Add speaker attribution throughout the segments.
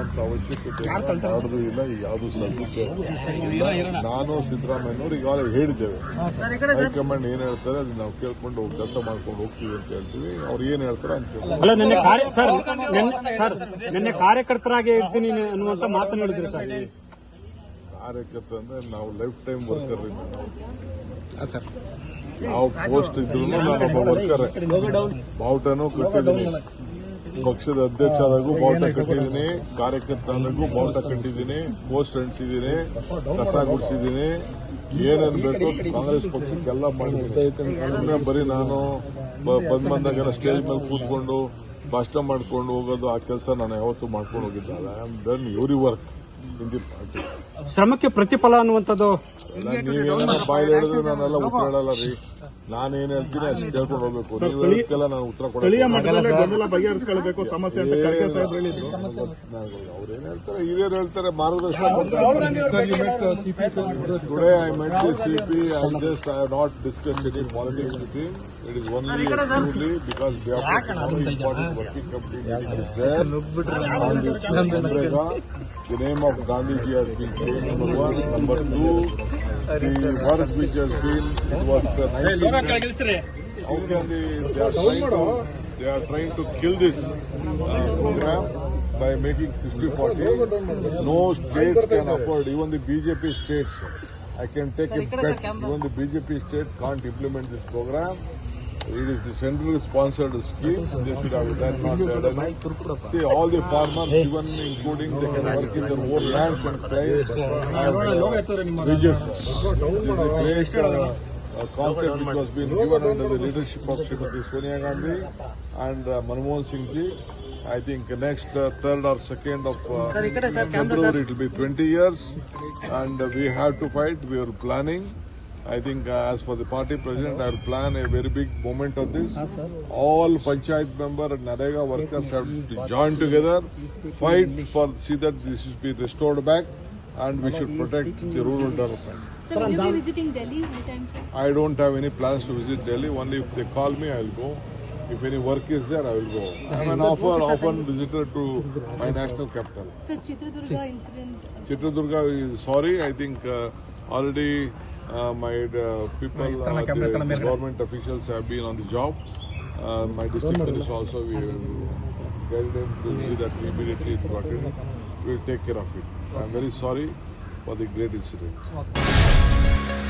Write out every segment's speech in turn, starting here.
Speaker 1: ಮಾಡುವಂತ ಅವಶ್ಯಕತೆ ಮಾಡೋದು ಇಲ್ಲ. ಈಗ ಯಾವುದು ಸದ್ಯಕ್ಕೆ ನಾನು ಸಿದ್ದರಾಮಯ್ಯನವರು ಈಗಾಗಲೇ ಹೇಳಿದ್ದೇವೆ. ಹೈಕಮಾಂಡ್ ಏನ್ ಹೇಳ್ತಾರೆ ಅದನ್ನ ನಾವು ಕೇಳ್ಕೊಂಡು ಕೆಲಸ ಮಾಡ್ಕೊಂಡು ಹೋಗ್ತೀವಿ ಅಂತ ಹೇಳ್ತೀವಿ. ಅವ್ರು ಏನ್ ಹೇಳ್ತಾರೆ ಅಂತ
Speaker 2: ಅಲ್ಲ, ನಿನ್ನೆ ಕಾರ್ಯಕರ್ತರಾಗಿ ಇರ್ತೀನಿ ಅನ್ನುವಂತ ಮಾತನ್ನು ಹೇಳಿದ್ರಿ ಸರ್.
Speaker 1: ಕಾರ್ಯಕರ್ತ ಅಂದ್ರೆ ನಾವು ಲೈಫ್ ಟೈಮ್ ವರ್ಕರ್. ನಾವು ಪೋಸ್ಟ್ ಇದ್ರು ನಾನೊಬ್ಬ ವರ್ಕರ್. ಬಾವುಟನೂ ಕಟ್ಟಿದ್ದೀನಿ, ಪಕ್ಷದ ಅಧ್ಯಕ್ಷ ಆದಾಗೂ ಬಾವುಟ ಕಟ್ಟಿದ್ದೀನಿ, ಕಾರ್ಯಕರ್ತ ಆದಾಗೂ ಬಾವುಟ ಕಟ್ಟಿದ್ದೀನಿ, ಪೋಸ್ಟ್ ಅಂಟಿಸಿದ್ದೀನಿ, ಕಸ ಗುಡಿಸಿದ್ದೀನಿ, ಏನೇನು ಬೇಕು ಕಾಂಗ್ರೆಸ್ ಪಕ್ಷಕ್ಕೆಲ್ಲ ಮಾಡಿದ್ದೀನಿ. ಬರೀ ನಾನು ಬಂದಾಗೆಲ್ಲ ಸ್ಟೇಜ್ ಮೇಲೆ ಕೂತ್ಕೊಂಡು ಭಾಷಣ ಮಾಡ್ಕೊಂಡು ಹೋಗೋದು ಆ ಕೆಲಸ ನಾನು ಯಾವತ್ತೂ ಮಾಡ್ಕೊಂಡು ಹೋಗಿದ್ದೆ. I am done every work in the party.
Speaker 2: ಶ್ರಮಕ್ಕೆ ಪ್ರತಿಫಲ ಅನ್ನುವಂಥದ್ದು
Speaker 1: ನೀವೇನ ಬಾಯಲ್ಲಿ ಹೇಳಿದ್ರೆ ನಾನೆಲ್ಲ ಉತ್ತರ ಹೇಳಲ್ಲ ರೀ. ನಾನೇನ್ ಹೇಳ್ತೀನಿ ಅಷ್ಟು ಕೇಳ್ಕೊಂಡು ಹೋಗ್ಬೇಕು. ನೀವು ಹೇಳಕ್ಕೆಲ್ಲ ನಾನು ಉತ್ತರ ಕೊಡಲ್ಲ.
Speaker 3: ಬಗೆಹರಿಸಿಕೊಳ್ಳಬೇಕು ಸಮಸ್ಯೆ ಅಂತ ಖರ್ಗೆ ಸಾಹೇಬ್ರು ಹೇಳಿದ್ರು.
Speaker 1: ಅವ್ರೇನ್ ಹೇಳ್ತಾರೆ, ಹಿರಿಯರು ಹೇಳ್ತಾರೆ, ಮಾರ್ಗದರ್ಶನ today I met the CP. I just I have not discussed any politics with him. It is only purely because they are important working committee meeting is there on this Nrega. The name of Gandhiji has been changed, number one. Number two, the work which has been, it was how can they are trying to kill this program by making 60-40. No states can afford, even the BJP states. I can take a bet, even the BJP state can't implement this program. It is the central sponsored scheme. They should have that not done. See, all the farmers, even including they can work in their own lands and claim wages. This is a great concept which was being given under the leadership of Srimati Sonia Gandhi and Manmohan Singh ji. I think next 3rd or 2nd of February it will be 20 years and we have to fight. We are planning. I think as for the party president, I will plan a very big moment of this. All Panchayat member and Nrega workers have to join together, fight for see that this is be restored back, and we should protect the rural development.
Speaker 4: So will you be visiting Delhi anytime, sir?
Speaker 1: I don't have any plans to visit Delhi. Only if they call me, I will go. If any work is there, I will go. I am an often visitor to my national capital.
Speaker 4: Sir, Chitradurga incident.
Speaker 1: Chitradurga is sorry. I think already. My people, the government officials have been on the job. My district police also, we guide them to see that we immediately got it. We will take care of it. I am very sorry for the great incident.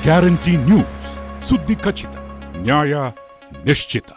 Speaker 5: Guarantee news, ಸುದ್ದಿ ಖಚಿತ, ನ್ಯಾಯ ನಿಶ್ಚಿತ.